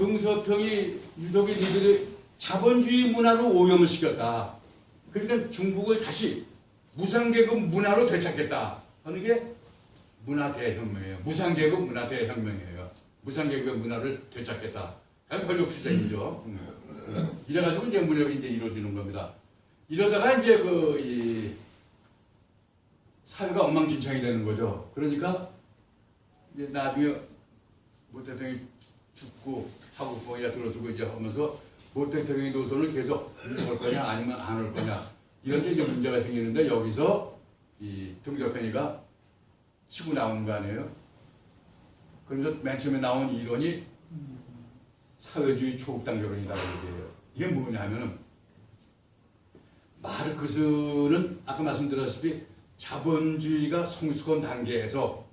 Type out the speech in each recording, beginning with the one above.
등서평이 유독이 니들이 자본주의 문화로 오염을 시켰다. 그러니까 중국을 다시 무상계급 문화로 되찾겠다 하는 게 문화대혁명이에요. 무상계급 문화대혁명이에요. 무상계급의 문화를 되찾겠다. 그냥 권력투쟁이죠. 이래가지고 이제 무력이 이제 이루어지는 겁니다. 이러다가 이제 이 사회가 엉망진창이 되는 거죠. 그러니까 이제 나중에 모 대통령이 죽고 하고 거기가 들어서고 이제 하면서 모 대통령의 노선을 계속 올 거냐 아니면 안 올 거냐 이런 게 이제 문제가 생기는데 여기서 이 등저편이가 치고 나오는 거 아니에요? 그러면서 맨 처음에 나온 이론이 사회주의 초급단결론이라고 얘기해요. 이게 뭐냐면은 마르크스는 아까 말씀드렸다시피 자본주의가 성숙한 단계에서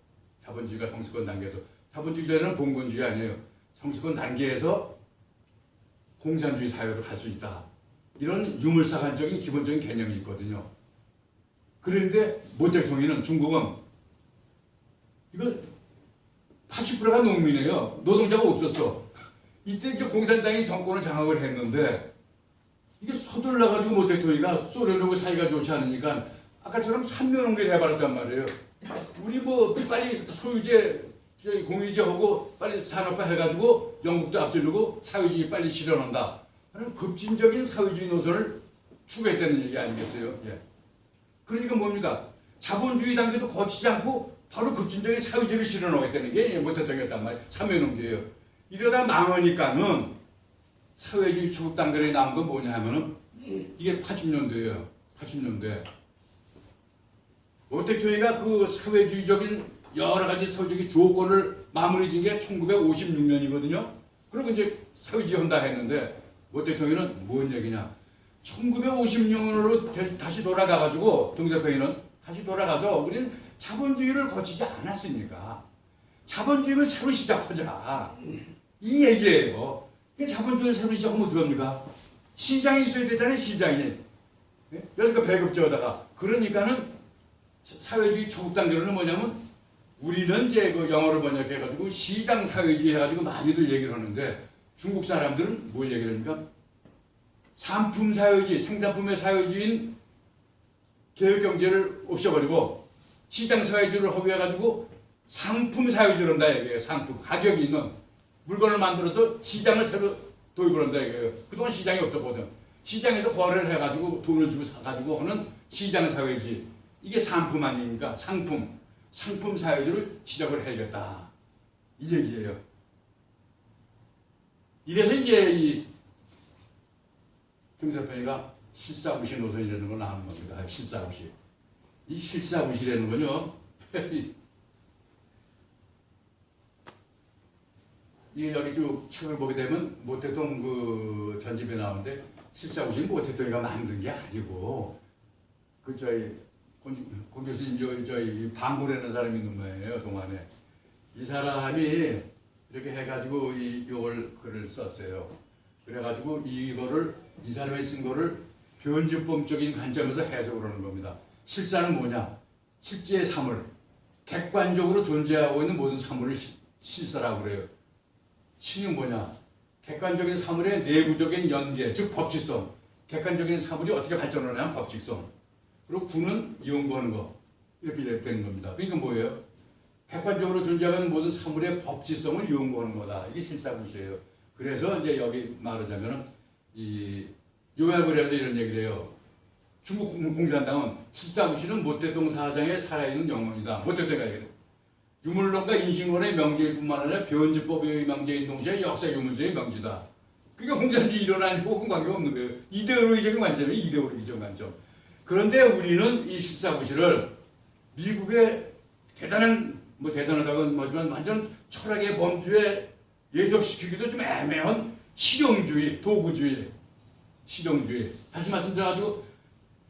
자본주의자는 봉건주의 아니에요. 성숙한 단계에서 공산주의 사회로 갈 수 있다. 이런 유물사관적인 기본적인 개념이 있거든요. 그런데 모 대통령은 중국은 이거 80%가 농민이에요. 노동자가 없었어. 이때 이제 공산당이 정권을 장악을 했는데 이게 서둘러가지고 모 대통령이가 소련하고 사이가 좋지 않으니까 아까처럼 삼면홍계를 해버렸단 말이에요. 우리 뭐 빨리 소유제, 공유제하고 빨리 산업화 해가지고 영국도 앞지르고 사회주의 빨리 실현한다. 하는 급진적인 사회주의 노선을 추구했다는 얘기 아니겠어요? 예. 그러니까 뭡니까? 자본주의 단계도 거치지 않고 바로 급진적인 사회주의를 실현하겠다는 게 모 대통령이었단 말이에요. 삼면홍계예요. 이러다 망하니까는 사회주의 추구 단계에 나온 건 뭐냐 하면은 이게 80년대예요. 80년대. 모 대통령이가 그 사회주의적인 여러 가지 사회적인 조건을 마무리 지은 게 1956년이거든요. 그리고 이제 사회주의 한다 했는데 모 대통령은 뭔 얘기냐. 1956년으로 다시 돌아가가지고 등 대통령은 다시 돌아가서 우리는 자본주의를 거치지 않았으니까 자본주의를 새로 시작하자. 이 얘기예요. 자본주의를 새로 시작하면 어떡합니까? 시장이 있어야 되잖아요, 시장이. 그러니까 배급제에다가. 그러니까는 사회주의 초급 단계로는 뭐냐면 우리는 이제 그 영어를 번역해가지고 시장 사회주의 해가지고 많이들 얘기를 하는데 중국 사람들은 뭘 얘기를 합니까? 상품 사회주의, 생산품의 사회주의인 개혁경제를 없애버리고 시장 사회주의를 허비해가지고 상품 사회주의를 한다 이거예요. 상품, 가격이 있는 물건을 만들어서 시장을 새로 도입을 한다 이거예요. 그동안 시장이 없었거든. 시장에서 거래를 해가지고 돈을 주고 사가지고 하는 시장 사회주의. 이게 상품 아닙니까? 상품 사회주의를 시작을 해야겠다. 이 얘기예요. 이래서 이제 이 등사평이가 실사구시 노선이라는 걸 나오는 겁니다. 실사구시. 이 실사구시라는 건요. 이게 여기 쭉 책을 보게 되면 모 대통령 그 전집에 나오는데 실사구시는 모 대통령이가 만든 게 아니고 그 저희 권 교수님 저희 방구라는 사람이 있는 거예요. 동안에 이 사람이 이렇게 해가지고 요걸 글을 썼어요. 그래가지고 이거를 이 사람이 쓴 거를 변증법적인 관점에서 해석을 하는 겁니다. 실사는 뭐냐? 실제의 사물, 객관적으로 존재하고 있는 모든 사물을 실사라고 그래요. 신은 뭐냐? 객관적인 사물의 내부적인 연계, 즉 법칙성. 객관적인 사물이 어떻게 발전을 하냐면 법칙성. 그리고 구는 연구하는 거. 이렇게 되는 겁니다. 그러니까 뭐예요? 객관적으로 존재하는 모든 사물의 법칙성을 연구하는 거다. 이게 실사구시예요. 그래서 이제 여기 말하자면은 이 요약을 해서 이런 얘기를 해요. 중국 공산당은 실사구시는 모 대통령 사상에 살아있는 영혼이다. 모 대통령이 유물론과 인식론의 명제일 뿐만 아니라 변증법의 명제인 동시에 역사 유물주의 명제다. 그게 공산주의 이론 아니고 혹은 관계가 없는 거예요. 이데올로기적인 관점이에요. 이데올로기적 관점. 그런데 우리는 이 실사구시를 미국의 대단하다고는 뭐지만 완전 철학의 범주에 예속시키기도 좀 애매한 실용주의, 도구주의, 실용주의. 다시 말씀드려가지고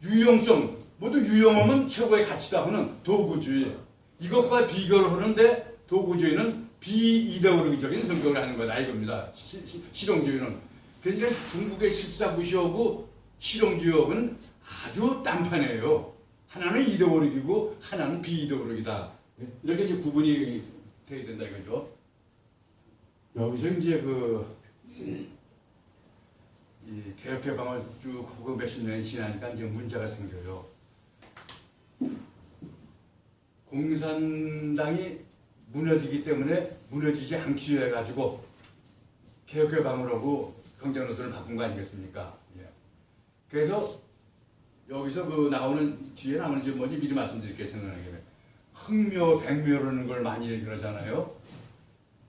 유용성, 모두 유용하면 최고의 가치다 하는 도구주의. 이것과 비교를 하는데 도구주의는 비이데올로기적인 성격을 하는 거다 이겁니다. 실용주의는. 그러니까 중국의 실사구시하고 실용주의하고는 아주 딴판이에요. 하나는 이데올로기고 하나는 비이데올로기다. 이렇게 이제 구분이 돼야 된다 이거죠. 여기서 이제 그 이 개혁개방을 쭉 하고 몇십 년이 지나니까 이제 문제가 생겨요. 공산당이 무너지기 때문에 무너지지 않기 위해 가지고 개혁개방을 하고 경제노선을 바꾼 거 아니겠습니까? 예. 그래서 여기서 그 나오는 뒤에 나오는 게 뭔지 미리 말씀드릴게요. 생각나게 흑묘백묘라는 걸 많이 얘기를 하잖아요.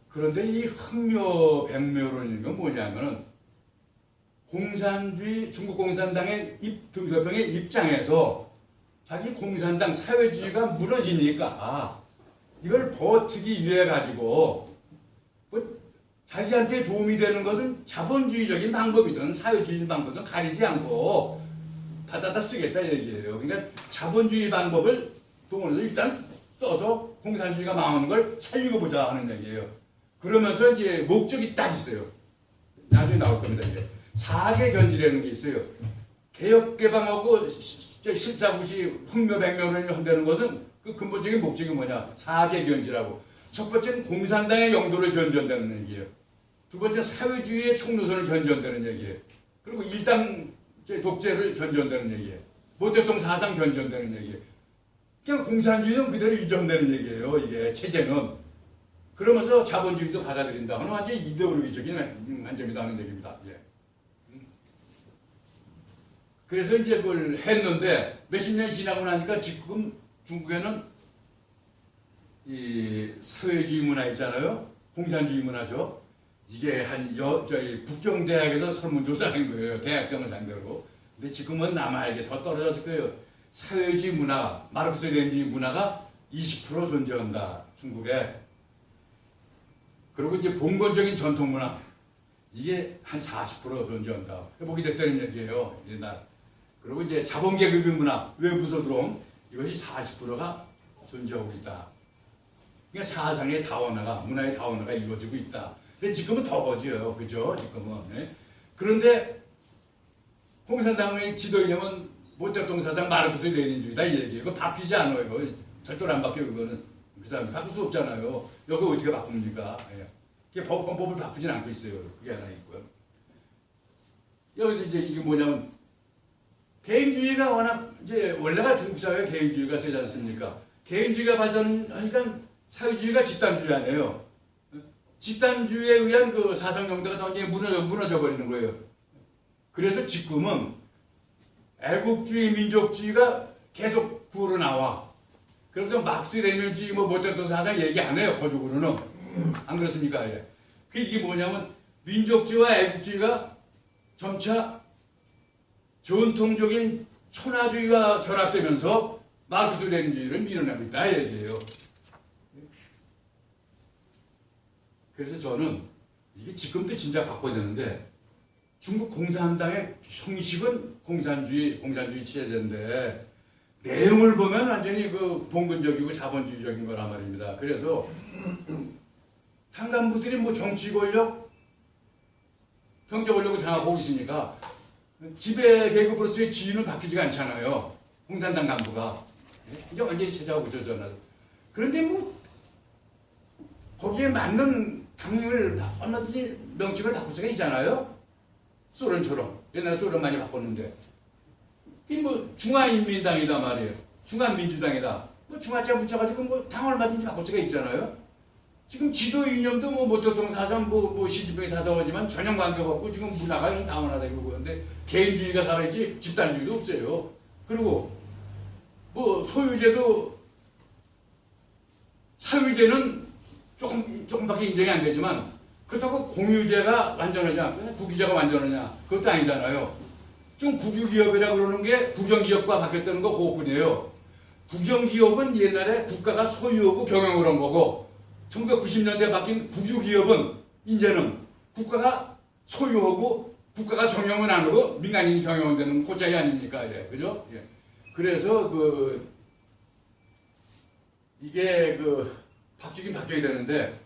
그런데 이 흑묘백묘론이라는 건 뭐냐면은 공산주의 중국 공산당의 등소평의 입장에서 자기 공산당 사회주의가 무너지니까 이걸 버티기 위해 가지고 뭐 자기한테 도움이 되는 것은 자본주의적인 방법이든 사회주의 방법이든 가리지 않고 받아다 쓰겠다 얘기예요. 그러니까 자본주의 방법을 동원해서 일단 써서 공산주의가 망하는 걸 살리고 보자 하는 얘기예요. 그러면서 이제 목적이 딱 있어요. 나중에 나올 겁니다. 이제 4개 견지라는 게 있어요. 개혁개방하고 실사구시 흑묘백묘론을 한다는 것은 그 근본적인 목적이 뭐냐? 4개 견지라고. 첫 번째는 공산당의 영도를 견제한다는 얘기예요. 두 번째는 사회주의의 총노선을 견제한다는 얘기예요. 그리고 일당 독재를 견제한다는 얘기예요. 모택동 사상 견제한다는 얘기예요. 그냥 공산주의는 그대로 유지한다는 얘기예요. 이게 체제는. 그러면서 자본주의도 받아들인다 하는 완전히 이데올로기적인 관점이다 하는 얘기입니다. 예. 그래서 이제 그걸 했는데 몇십 년이 지나고 나니까 지금 중국에는 이 사회주의 문화 있잖아요. 공산주의 문화죠. 이게 저희 북경대학에서 설문조사한 거예요. 대학생을 상대로. 근데 지금은 아마 이게 더 떨어졌을 거예요. 사회주의 문화, 마르크스 레닌주의 문화가 20% 존재한다. 중국에. 그리고 이제 봉건적인 전통 문화. 이게 한 40% 존재한다. 회복이 됐다는 얘기예요. 옛날. 그리고 이제 자본계급의 문화, 외부에서 들어온 이것이 40%가 존재하고 있다. 그러니까 사상의 다원화가, 문화의 다원화가 이루어지고 있다. 근데 지금은 더워져요. 그죠? 지금은. 네? 그런데 공산당의 지도 이념은 모택동 사상 마르크스 레닌주의다 이 얘기예요. 그거 바뀌지 않아요. 절대로 안 바뀌어요. 그거는. 그 사람이 바꿀 수 없잖아요. 여기 어떻게 바꿉니까? 예. 헌법을 바꾸진 않고 있어요. 그게 하나 있고요. 여기서 이제 이게 뭐냐면 개인주의가 워낙 이제 원래가 중국 사회에 개인주의가 세지 않습니까? 개인주의가 발전하니까 사회주의가 집단주의 아니에요. 집단주의에 의한 그 사상 정도가 완전히 무너져 버리는 거예요. 그래서 지금은 애국주의, 민족주의가 계속 구호로 나와. 그래서 막스 레닌주의 뭐 모택동 사상 얘기 안 해요. 거쪽으로는 안 그렇습니까? 예. 이게 뭐냐면 민족주의와 애국주의가 점차 전통적인 천하주의와 결합되면서 마르크스 레닌주의를 밀어내고 있다 이 얘기예요. 그래서 저는 이게 지금도 진짜 바꿔야 되는데 중국 공산당의 형식은 공산주의 체제인데 내용을 보면 완전히 그 봉건적이고 자본주의적인 거란 말입니다. 그래서 탄간부들이 뭐 정치 권력, 경제 권력을 장악하고 있으니까 지배 계급으로서의 지위는 바뀌지가 않잖아요. 공산당 간부가. 이제 완전히 체제하고 굳어져요. 그런데 뭐 거기에 맞는 당을 얼마든지 명칭을 바꿀 수가 있잖아요. 소련처럼. 옛날에 소련 많이 바꿨는데. 이게 뭐 중화인민당이다 말이에요. 중화민주당이다. 뭐 중화자 붙여가지고 뭐 당 얼마든지 바꿀 수가 있잖아요. 지금 지도 이념도 뭐 모택동 사상, 뭐 시진핑 사상하지만 전혀 관계가 없고 지금 문화가 이런 다원화다 이러고 그러는데 개인주의가 살아있지 집단주의도 없어요. 그리고 뭐 소유제도 사유제는 조금밖에 인정이 안 되지만 그렇다고 공유제가 완전하지 않고 국유제가 완전하냐 그것도 아니잖아요. 지금 국유기업이라고 그러는 게 국영기업과 바뀌었다는 거 그것뿐이에요. 국영기업은 옛날에 국가가 소유하고 경영을 한 거고 1990년대에 바뀐 국유기업은 이제는 국가가 소유하고 국가가 경영은 안 하고 민간인이 경영되는 그 차이 아닙니까? 예, 그죠? 예. 그래서 이게 바뀌긴 바뀌어야 되는데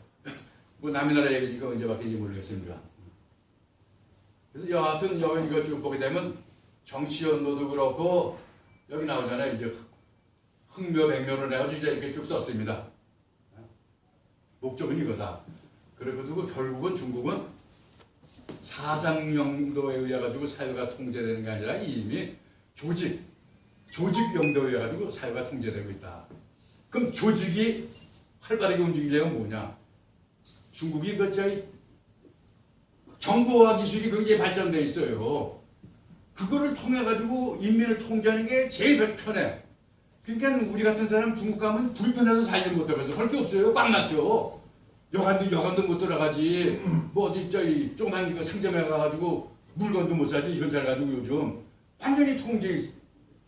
뭐 남의 나라 얘기니까 언제 바뀌는지 모르겠습니다. 그래서 여하튼 여기 이거 쭉 보게 되면 정치연도도 그렇고 여기 나오잖아요. 이제 흑묘백묘를 해가지고 이제 이렇게 쭉 썼습니다. 목적은 이거다. 그리고 결국은 중국은 사상용도에 의해 가지고 사회가 통제되는 게 아니라 이미 조직 용도에 의해 가지고 사회가 통제되고 있다. 그럼 조직이 활발하게 움직이려면 뭐냐? 중국이 저희 정보화 기술이 굉장히 발전돼 있어요. 그거를 통해 가지고 인민을 통제하는 게 제일 편해. 그러니까 우리 같은 사람 중국 가면 불편해서 살지 못하겠어. 할 게 없어요. 꽉 막혀. 여관도 못 들어가지. 뭐 어디 저기 조그만 거 상점에 가가지고 물건도 못 사지. 이런 잘 가지고 요즘 완전히 통제,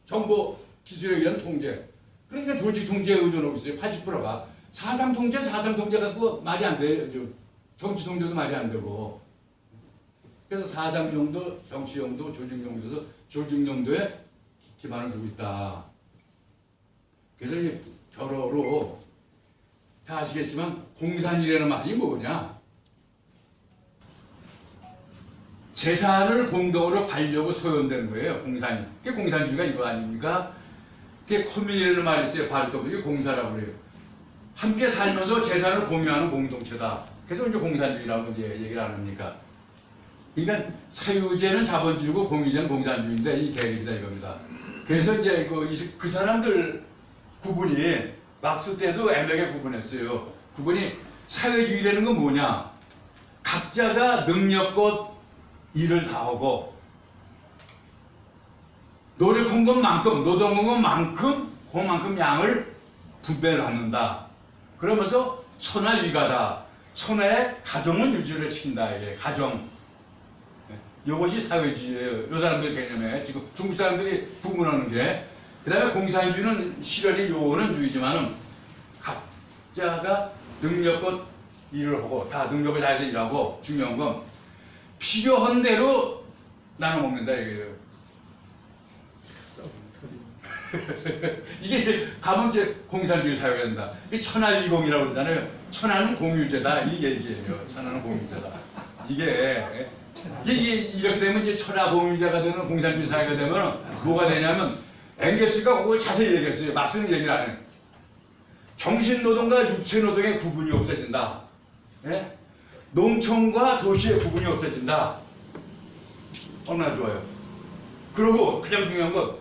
정보 기술에 의한 통제. 그러니까 조직 통제에 의존하고 있어요. 80%가 사상 통제 갖고 말이 안 돼. 정치 통제도 말이 안 되고. 그래서 사상용도, 정치용도, 조직용도도 조직용도에 기반을 두고 있다. 그래서 이제 결어로 다 아시겠지만 공산이라는 말이 뭐냐? 재산을 공동으로 관리하고 소유되는 거예요. 공산이. 그게 공산주의가 이거 아닙니까? 그게 코민이라는 말이 있어요. 바르토 이게 공사라고 그래요. 함께 살면서 재산을 공유하는 공동체다. 그래서 이제 공산주의라고 이제 얘기를 안 합니까? 그러니까 사유제는 자본주의고 공유제는 공산주의인데 이 대립이다 이겁니다. 그래서 이제 그 사람들 구분이 막스 때도 애매하게 구분했어요. 구분이 사회주의라는 건 뭐냐? 각자가 능력껏 일을 다 하고 노력한 것만큼 노동한 것만큼 그만큼 양을 분배를 받는다. 그러면서 천하위가다. 천하의 가정은 유지를 시킨다. 이게 가정. 이것이 사회주의예요. 이 사람들 개념에 지금 중국 사람들이 구분하는 게. 그 다음에 공산주의는 실현이 요원은 주의지만은 각자가 능력껏 일을 하고 다 능력을 다해서 일하고 중요한 건 필요한 대로 나눠 먹는다 이거예요. 이게 가면 이제 공산주의 사회가 된다. 이게 천하위공이라고 그러잖아요. 천하는 공유제다 이 얘기예요. 천하는 공유제다. 이게 이렇게 되면 이제 천하 공유제가 되는 공산주의 사회가 되면 뭐가 되냐면 앵겔스가 그걸 자세히 얘기했어요. 막스는 얘기를 안 해요. 정신노동과 육체노동의 구분이 없어진다. 예? 농촌과 도시의 구분이 없어진다. 얼마나 좋아요. 그리고 가장 중요한 건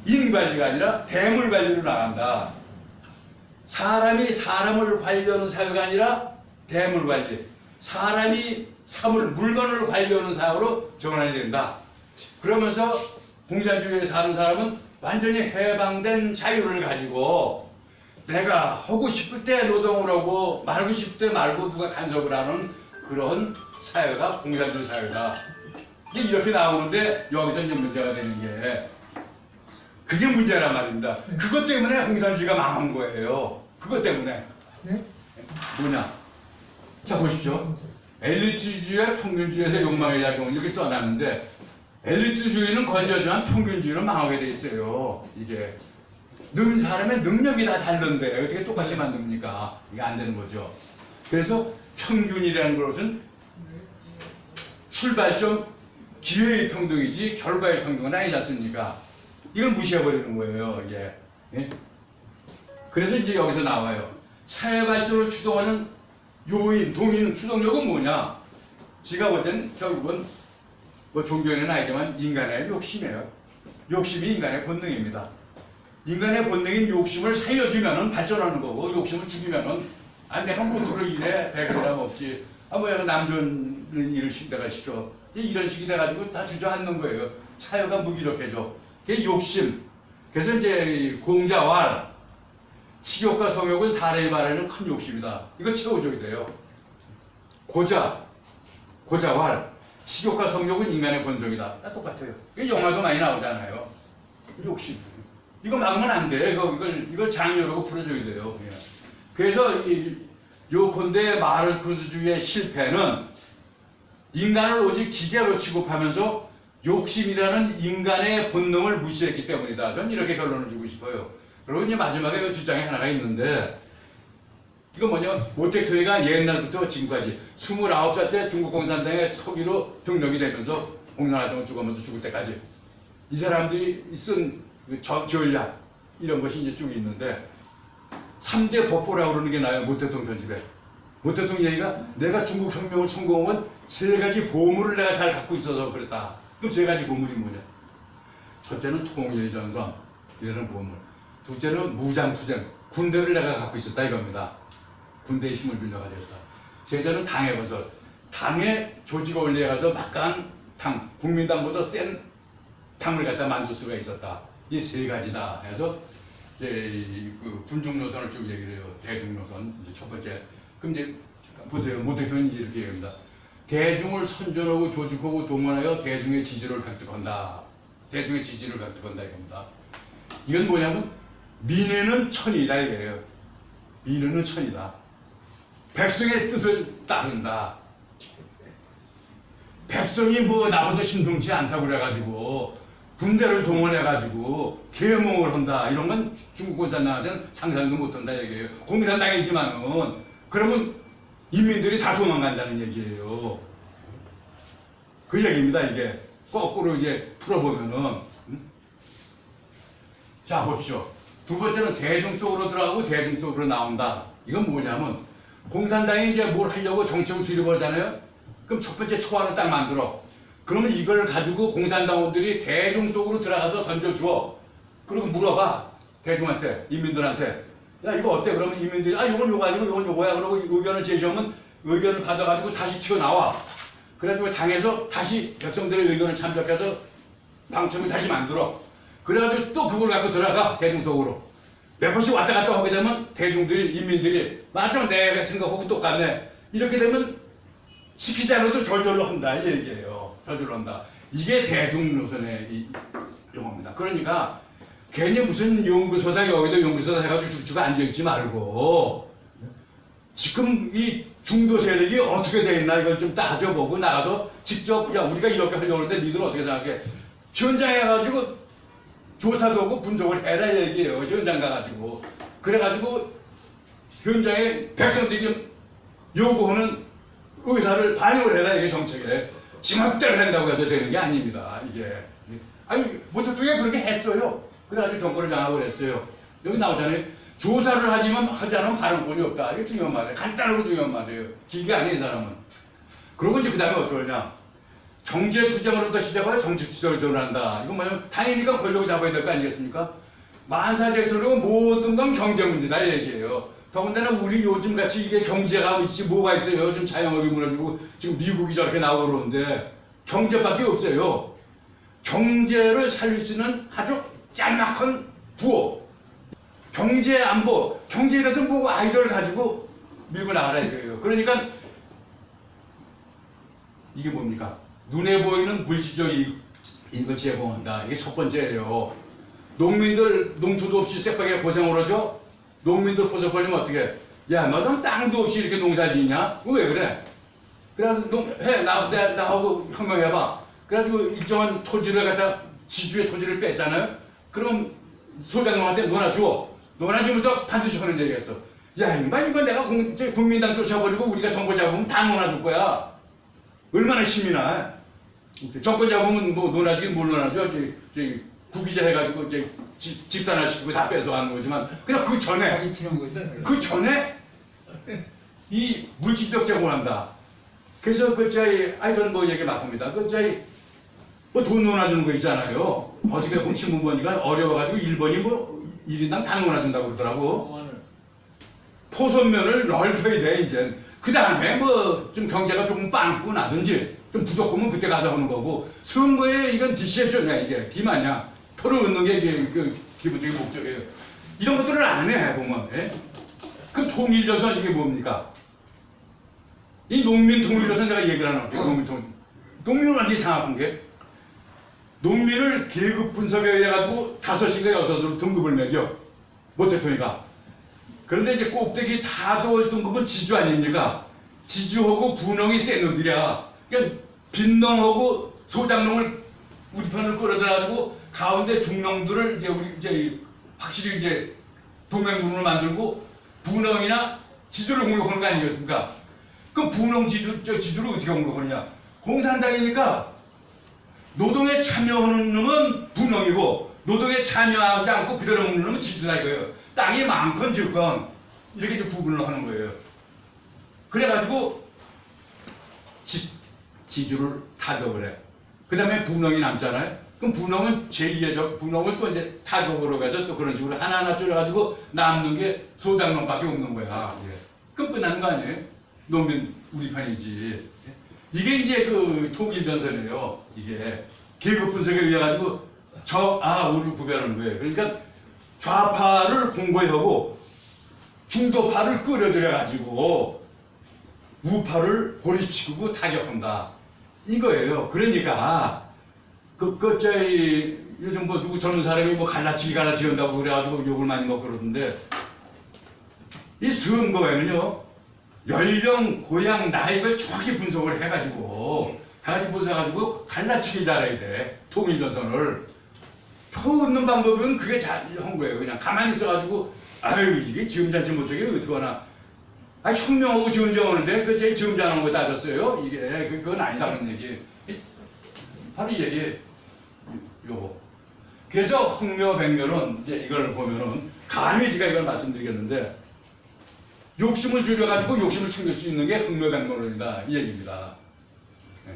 대인관리가 아니라 대물관리로 나간다. 사람이 사람을 관리하는 사회가 아니라 대물관리. 사람이 물건을 관리하는 사회로 전환이 된다. 그러면서 공산주의에 사는 사람은 완전히 해방된 자유를 가지고 내가 하고 싶을 때 노동을 하고 말고 싶을 때 말고 누가 간섭을 하는 그런 사회가 공산주의 사회다. 이게 이렇게 나오는데 여기서 이제 문제가 되는 게 그게 문제란 말입니다. 그것 때문에 공산주의가 망한 거예요. 그것 때문에. 네? 뭐냐? 자 보십시오. 엘리트주의와 평균주의에서 욕망의 작용 이렇게 써놨는데 엘리트주의는 건져지만 평균주의는 망하게 돼 있어요. 이게 사람의 능력이 다 다른데 어떻게 똑같이 만듭니까? 이게 안 되는 거죠. 그래서 평균이라는 것은 출발점 기회의 평등이지 결과의 평등은 아니지 않습니까? 이걸 무시해버리는 거예요. 이게. 예? 그래서 이제 여기서 나와요. 사회 발전을 추동하는 요인, 동인, 추동력은 뭐냐? 제가 볼 때는 결국은 뭐 종교에는 아니지만 인간의 욕심이에요. 욕심이 인간의 본능입니다. 인간의 본능인 욕심을 살려주면은 발전하는 거고 욕심을 죽이면은 내가 못으로 일해 배그람 없이 뭐 약간 남존 일을 내가 시켜 이런 식이 돼가지고 다 주저앉는 거예요. 사회가 무기력해져. 그게 욕심. 그래서 이제 공자왈 식욕과 성욕은 사람이 말하는 큰 욕심이다. 이거 채워줘야 돼요. 고자왈 식욕과 성욕은 인간의 본성이다. 다 똑같아요. 이게 영화도 많이 나오잖아요. 욕심. 이거 막으면 안 돼. 이걸 장려하고 풀어줘야 돼요. 그래서 요컨대 마르크스주의의 실패는 인간을 오직 기계로 취급하면서 욕심이라는 인간의 본능을 무시했기 때문이다. 저는 이렇게 결론을 주고 싶어요. 그리고 이제 마지막에 주장이 하나가 있는데 이거 뭐냐, 모택토이가 옛날부터 지금까지 29살 때 중국 공산당의 서기로 등록이 되면서 공산활동을 죽으면서 죽을 때까지 이 사람들이 쓴 전략 이런 것이 이제 쭉 있는데 3대 법보라고 그러는 게 나요. 모택동 편집에 모 대통령 얘기가 내가 중국 혁명을 성공한 세 가지 보물을 내가 잘 갖고 있어서 그랬다. 그럼 세 가지 보물이 뭐냐? 첫째는 통일의 전선, 이라는 보물. 둘째는 무장투쟁, 군대를 내가 갖고 있었다 이겁니다. 군대의 힘을 빌려가지고 했다. 셋째는 당의 건설, 당의 조직을 올려가서 막강한 당, 국민당보다 센 당을 갖다 만들 수가 있었다. 이 세 가지다 해서 이제 그 군중 노선을 쭉 얘기를 해요. 대중 노선 이제 첫 번째. 그럼 이제 보세요. 모 대통령이 이렇게 얘기합니다. 대중을 선전하고 조직하고 동원하여 대중의 지지를 획득한다. 대중의 지지를 획득한다 이겁니다. 이건 뭐냐면 민의는 천이다 이거예요. 민의는 천이다. 백성의 뜻을 따른다. 백성이 뭐 나보다 신통치 않다고 그래가지고 군대를 동원해가지고 계몽을 한다. 이런 건 중국共产党한테는 상상도 못한다 얘기예요. 공산당이지만은 그러면 인민들이 다 도망간다는 얘기예요. 그 얘기입니다. 이게 거꾸로 이제 풀어보면은 자 보십시오. 두 번째는 대중 속으로 들어가고 대중 속으로 나온다. 이건 뭐냐면 공산당이 이제 뭘 하려고 정책을 수립하잖아요. 그럼 첫 번째 초안을 딱 만들어. 그러면 이걸 가지고 공산당원들이 대중 속으로 들어가서 던져주어. 그리고 물어봐. 대중한테, 인민들한테. 야 이거 어때? 그러면 인민들이 아 이건 요거 아니고 이건 요거야. 그러고 의견을 제시하면 의견을 받아가지고 다시 튀어나와. 그래가지고 당에서 다시 백성들의 의견을 참작해서 방침을 다시 만들어. 그래가지고 또 그걸 갖고 들어가 대중 속으로. 몇 번씩 왔다 갔다 하게 되면 대중들이, 인민들이 맞아 내가 생각하고 똑같네. 이렇게 되면 시키지 않아도 저절로 한다 이 얘기예요. 저절로 한다. 이게 대중 노선의 이 용어입니다. 그러니까 괜히 무슨 연구소다 여기도 연구소다 해가지고 쭉쭉 앉아있지 말고 지금 이 중도 세력이 어떻게 돼 있나 이걸 좀 따져보고 나가서 직접 야 우리가 이렇게 하려고 하는데 니들 어떻게 생각해? 현장에 가가지고 조사도 하고 분석을 해라 얘기예요. 현장 가가지고 그래가지고 현장에 백성들이 요구하는 의사를 반영을 해라 이게 정책에 지멋대로 한다고 해서 되는 게 아닙니다. 이게 아니 모태통에 그렇게 했어요. 그래가지고 정권을 장악을 했어요. 여기 나오잖아요. 조사를 하지 않으면 발언권이 없다. 이게 중요한 말이에요. 간단하고 중요한 말이에요. 기계 아니에요, 이 사람은. 그러고 이제 그 다음에 어떻게 하냐. 경제 투쟁으로부터 시작하여 정치 투쟁을 전환한다. 이건 뭐냐면 당연히가 권력을 잡아야 될 거 아니겠습니까? 만사제철은 모든 건 경제 문제다, 이 얘기예요. 더군다나 우리 요즘 같이 이게 경제가 있지 뭐가 있어요. 요즘 자영업이 무너지고 지금 미국이 저렇게 나오고 그러는데 경제밖에 없어요. 경제를 살릴 수 있는 아주 짤막한 부호. 경제 안보, 경제에 대해서 뭐 아이디어를 가지고 밀고 나가라 이거예요. 그러니까 이게 뭡니까? 눈에 보이는 물질적 이익을 제공한다. 이게 첫 번째예요. 농민들 농토도 없이 쌔하게 고생을 하죠? 농민들 포섭하려면 어떻게 해? 야, 너는 땅도 없이 이렇게 농사 지냐? 왜 그래? 그래가지고 나하고 혁명해봐. 그래가지고 일정한 토지를 갖다 지주의 토지를 뺐잖아요? 그럼 소장님한테 놀아줘. 놀아주면서 반드시 하는 얘기가 있어. 야, 인마 이거 내가 국민당 쫓아버리고 우리가 정권 잡으면 다 놀아줄 거야. 얼마나 힘이 나. 정권 잡으면 뭐 놀아주긴 뭘 놀아줘. 구기자 해가지고 이제 집단화시키고 다 뺏어가는 거지만 그냥 그 전에 이 물질적 제공한다. 그래서 저는 뭐 얘기 맞습니다. 뭐 돈 놀아주는 거 있잖아요. 어저께 본 신문보니까 어려워가지고 일본이 뭐 1인당 다 놀아준다고 그러더라고. 포선면을 넓혀야 돼 이제. 그 다음에 뭐 좀 경제가 조금 빵꾸 나든지 좀 부족하면 그때 가서 하는 거고. 선거에 이건 디시했잖아 이게 기마냐. 표를 얻는 게 이제 그 기본적인 목적이에요. 이런 것들을 안 해 보면. 예? 그 통일전선 이게 뭡니까? 이 농민 통일전선 내가 얘기를 하나 할게요. 농민은 완전히 장악한 게 농민을 계급 분석에 의해 가지고 5시가 6으로 등급을 매겨. 모 대통령이가. 그런데 이제 꼭대기 다도 등급은 지주 아닙니까? 지주하고 분홍이 센 놈들이야. 그러니까 빈농하고 소장농을 우리 편을 끌어들여가지고 가운데 중농들을 이제 확실히 이제 동맹군을 만들고 분홍이나 지주를 공격하는 거 아니겠습니까? 그럼 분홍 지주를 어떻게 공격하느냐? 공산당이니까 노동에 참여하는 놈은 분홍이고 노동에 참여하지 않고 그대로 먹는 놈은 지주다 이거예요. 땅이 많건 적건 이렇게 이제 구분을 하는 거예요. 그래가지고 지주를 타격을 해. 그 다음에 분홍이 남잖아요. 그럼 분홍은 제2의 분홍을 또 이제 타격으로 해서 또 그런 식으로 하나하나 줄여가지고 남는 게 소장농밖에 없는 거야. 예. 그럼 끝나는 거 아니에요? 농민 우리 편이지. 이게 이제 그 통일전선이에요. 이게 계급 분석에 의해 가지고 우를 구별하는 거예요. 그러니까 좌파를 공고히 중도파를 끌어들여 가지고 우파를 고립시키고 타격한다. 이거예요. 그러니까 요즘 뭐 누구 젊은 사람이 뭐 갈라치기 한다고 그래가지고 욕을 많이 먹고 그러던데, 이 선거에는요 연령, 고향, 나이를 정확히 분석을 해가지고 갈라치기 잘해야 돼. 통일전선을 표 얻는 방법은 그게 잘한 거예요. 그냥 가만히 있어가지고 이게 지음잔치 못하게 어떡하나. 혁명하고 지음장하는데 그 지음장하는 거 따졌어요. 이게 그건 아니다는 얘기. 바로 이 얘기 요거. 그래서 흑묘백묘는 이제 이걸 보면은 감히 제가 이걸 말씀드리겠는데, 욕심을 줄여가지고 욕심을 챙길 수 있는 게 흑묘백묘론이다 이 얘기입니다. 네.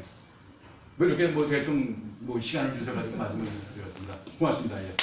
뭐 이렇게 뭐 대충 뭐 시간을 주셔가지고 말씀을 드렸습니다. 고맙습니다. 예.